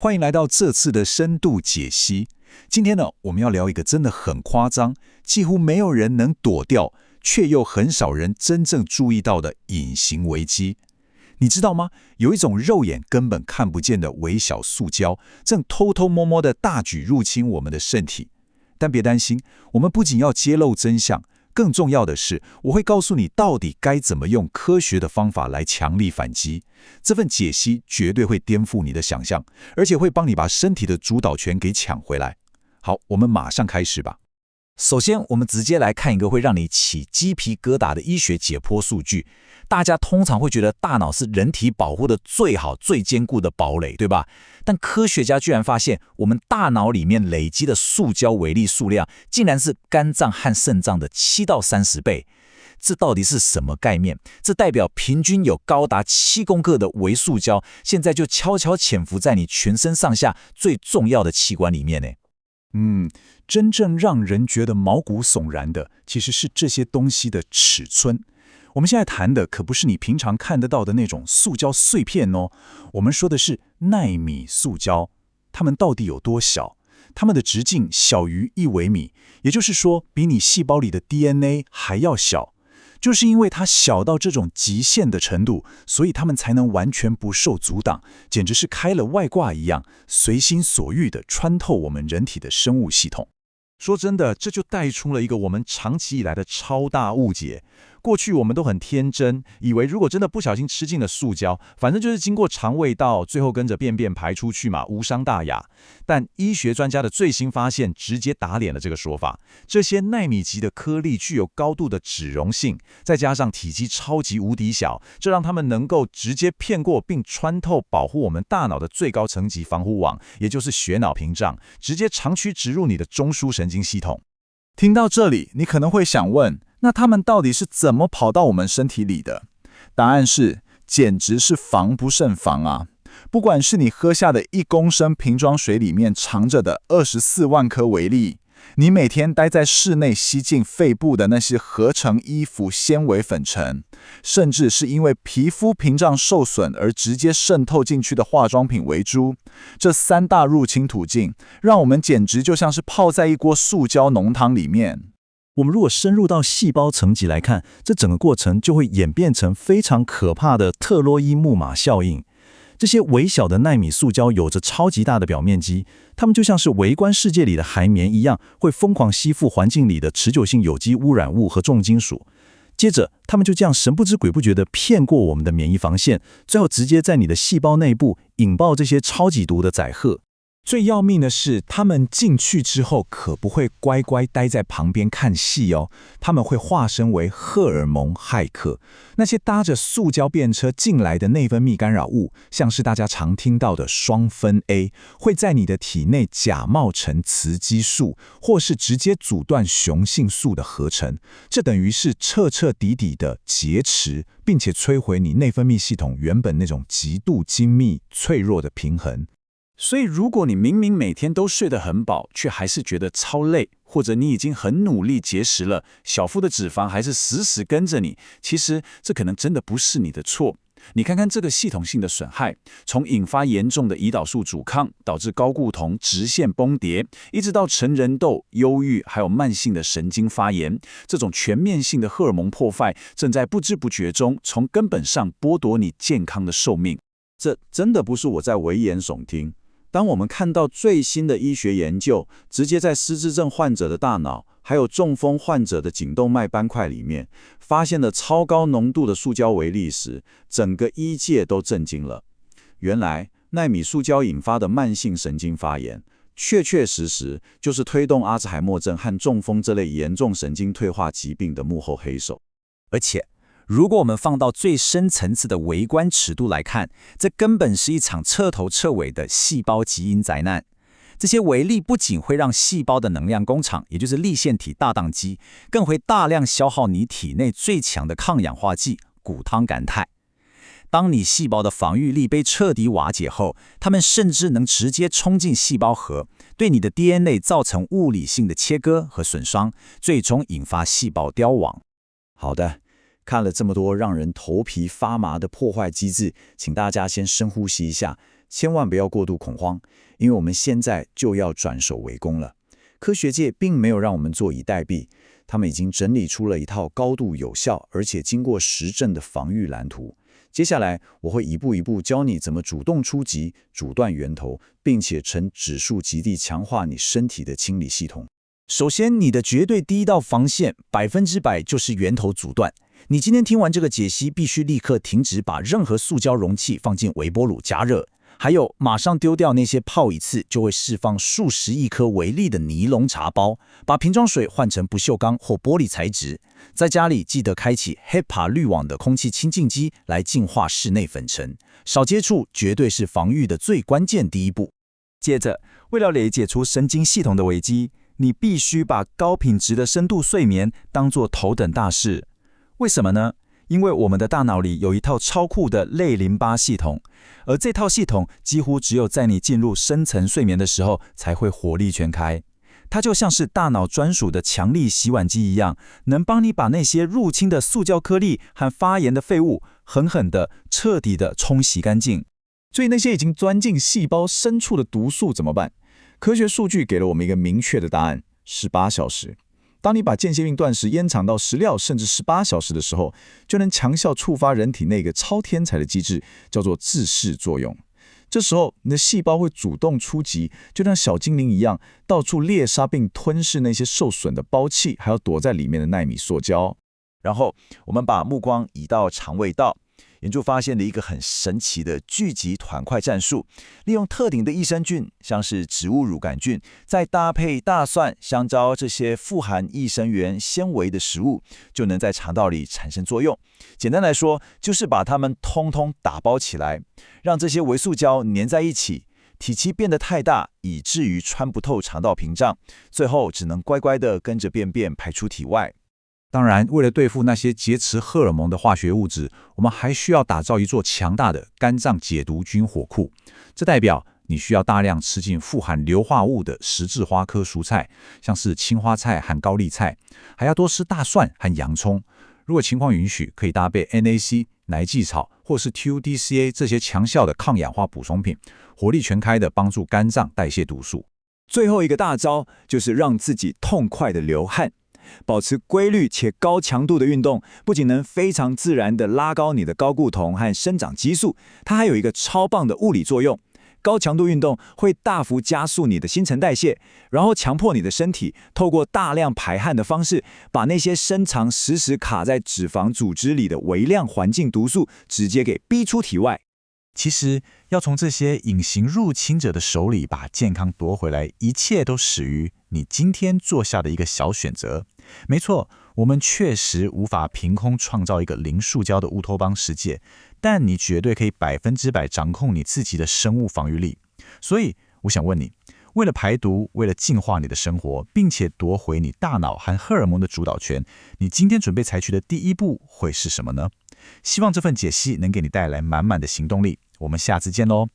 欢迎来到这次的深度解析。今天呢，我们要聊一个真的很夸张，几乎没有人能躲掉，却又很少人真正注意到的隐形危机。你知道吗？有一种肉眼根本看不见的微小塑胶，正偷偷摸摸的大举入侵我们的身体。但别担心，我们不仅要揭露真相，更重要的是，我会告诉你到底该怎么用科学的方法来强力反击。这份解析绝对会颠覆你的想象，而且会帮你把身体的主导权给抢回来。好，我们马上开始吧。首先，我们直接来看一个会让你起鸡皮疙瘩的医学解剖数据。大家通常会觉得大脑是人体保护的最好、最坚固的堡垒，对吧？但科学家居然发现，我们大脑里面累积的塑胶微粒数量，竟然是肝脏和肾脏的7到30倍。这到底是什么概念？这代表平均有高达7公克的微塑胶，现在就悄悄潜伏在你全身上下最重要的器官里面呢。真正让人觉得毛骨悚然的，其实是这些东西的尺寸。我们现在谈的可不是你平常看得到的那种塑胶碎片哦，我们说的是纳米塑胶。它们到底有多小？它们的直径小于1微米，也就是说，比你细胞里的 DNA 还要小。就是因为它小到这种极限的程度，所以它们才能完全不受阻挡，简直是开了外挂一样，随心所欲地穿透我们人体的生物系统。说真的，这就带出了一个我们长期以来的超大误解。过去我们都很天真，以为如果真的不小心吃进了塑胶，反正就是经过肠胃道，最后跟着便便排出去嘛，无伤大雅。但医学专家的最新发现直接打脸了这个说法。这些纳米级的颗粒具有高度的脂溶性，再加上体积超级无敌小，这让它们能够直接骗过并穿透保护我们大脑的最高层级防护网，也就是血脑屏障，直接长驱直入你的中枢神经系统。听到这里，你可能会想问，那它们到底是怎么跑到我们身体里的？答案是，简直是防不胜防啊！不管是你喝下的1公升瓶装水里面藏着的24万颗微粒，你每天待在室内吸进肺部的那些合成衣服纤维粉尘，甚至是因为皮肤屏障受损而直接渗透进去的化妆品为珠，这3大入侵途径，让我们简直就像是泡在一锅塑胶浓汤里面。我们如果深入到细胞层级来看，这整个过程就会演变成非常可怕的特洛伊木马效应。这些微小的纳米塑胶有着超级大的表面积，它们就像是微观世界里的海绵一样，会疯狂吸附环境里的持久性有机污染物和重金属。接着，它们就这样神不知鬼不觉地骗过我们的免疫防线，最后直接在你的细胞内部引爆这些超级毒的载荷。最要命的是，他们进去之后可不会乖乖待在旁边看戏哦，他们会化身为荷尔蒙骇客。那些搭着塑胶便车进来的内分泌干扰物，像是大家常听到的双酚 A， 会在你的体内假冒成雌激素，或是直接阻断雄性素的合成。这等于是彻彻底底的劫持，并且摧毁你内分泌系统原本那种极度精密、脆弱的平衡。所以，如果你明明每天都睡得很饱，却还是觉得超累，或者你已经很努力节食了，小腹的脂肪还是死死跟着你，其实这可能真的不是你的错。你看看这个系统性的损害，从引发严重的胰岛素阻抗，导致睾固酮直线崩跌，一直到成人痘、忧郁，还有慢性的神经发炎，这种全面性的荷尔蒙破坏，正在不知不觉中从根本上剥夺你健康的寿命。这真的不是我在危言耸听。当我们看到最新的医学研究，直接在失智症患者的大脑，还有中风患者的颈动脉斑块里面，发现了超高浓度的塑胶微粒时，整个医界都震惊了。原来，纳米塑胶引发的慢性神经发炎，确确实实就是推动阿兹海默症和中风这类严重神经退化疾病的幕后黑手。而且，如果我们放到最深层次的微观尺度来看，这根本是一场彻头彻尾的细胞基因灾难。这些微粒不仅会让细胞的能量工厂，也就是粒线体大宕机，更会大量消耗你体内最强的抗氧化剂谷汤甘肽。当你细胞的防御力被彻底瓦解后，它们甚至能直接冲进细胞核，对你的 DNA 造成物理性的切割和损伤，最终引发细胞凋亡。好的。看了这么多让人头皮发麻的破坏机制，请大家先深呼吸一下，千万不要过度恐慌，因为我们现在就要转守为攻了。科学界并没有让我们坐以待毙，他们已经整理出了一套高度有效而且经过实证的防御蓝图。接下来我会一步一步教你怎么主动出击，阻断源头，并且呈指数极地强化你身体的清理系统。首先，你的绝对第一道防线100%就是源头阻断。你今天听完这个解析，必须立刻停止把任何塑胶容器放进微波炉加热，还有马上丢掉那些泡一次就会释放数十亿颗微粒的尼龙茶包，把瓶装水换成不锈钢或玻璃材质。在家里记得开启 HEPA 滤网的空气清净机来净化室内粉尘，少接触绝对是防御的最关键第一步。接着，为了理解出神经系统的危机，你必须把高品质的深度睡眠当作头等大事。为什么呢？因为我们的大脑里有一套超酷的类淋巴系统，而这套系统几乎只有在你进入深层睡眠的时候才会火力全开。它就像是大脑专属的强力洗碗机一样，能帮你把那些入侵的塑胶颗粒和发炎的废物狠狠地、彻底地冲洗干净。所以那些已经钻进细胞深处的毒素怎么办？科学数据给了我们一个明确的答案：18小时。当你把间歇性断食延长到16甚至18小时的时候，就能强效触发人体那个超天才的机制，叫做自噬作用。这时候，你的细胞会主动出击，就像小精灵一样，到处猎杀并吞噬那些受损的胞器，还有躲在里面的奈米塑胶。然后，我们把目光移到肠胃道。研究发现了一个很神奇的聚集团块战术，利用特定的益生菌，像是植物乳杆菌，再搭配大蒜、香蕉这些富含益生元、纤维的食物，就能在肠道里产生作用。简单来说，就是把它们通通打包起来，让这些微塑胶粘在一起，体积变得太大，以至于穿不透肠道屏障，最后只能乖乖地跟着便便排出体外。当然，为了对付那些劫持荷尔蒙的化学物质，我们还需要打造一座强大的肝脏解毒菌火库。这代表你需要大量吃进富含硫化物的十字花科蔬菜，像是青花菜和高丽菜，还要多吃大蒜和洋葱。如果情况允许，可以搭配 NAC、奶蓟草或是 TUDCA 这些强效的抗氧化补充品，火力全开的帮助肝脏代谢毒素。最后一个大招就是让自己痛快的流汗。保持规律且高强度的运动，不仅能非常自然地拉高你的睾固酮和生长激素，它还有一个超棒的物理作用。高强度运动会大幅加速你的新陈代谢，然后强迫你的身体透过大量排汗的方式，把那些深藏实时卡在脂肪组织里的微量环境毒素直接给逼出体外。其实，要从这些隐形入侵者的手里把健康夺回来，一切都始于你今天做下的一个小选择。没错，我们确实无法凭空创造一个零塑胶的乌托邦世界，但你绝对可以100%掌控你自己的生物防御力。所以，我想问你，为了排毒，为了净化你的生活，并且夺回你大脑和荷尔蒙的主导权，你今天准备采取的第一步会是什么呢？希望这份解析能给你带来满满的行动力。我们下次见喽。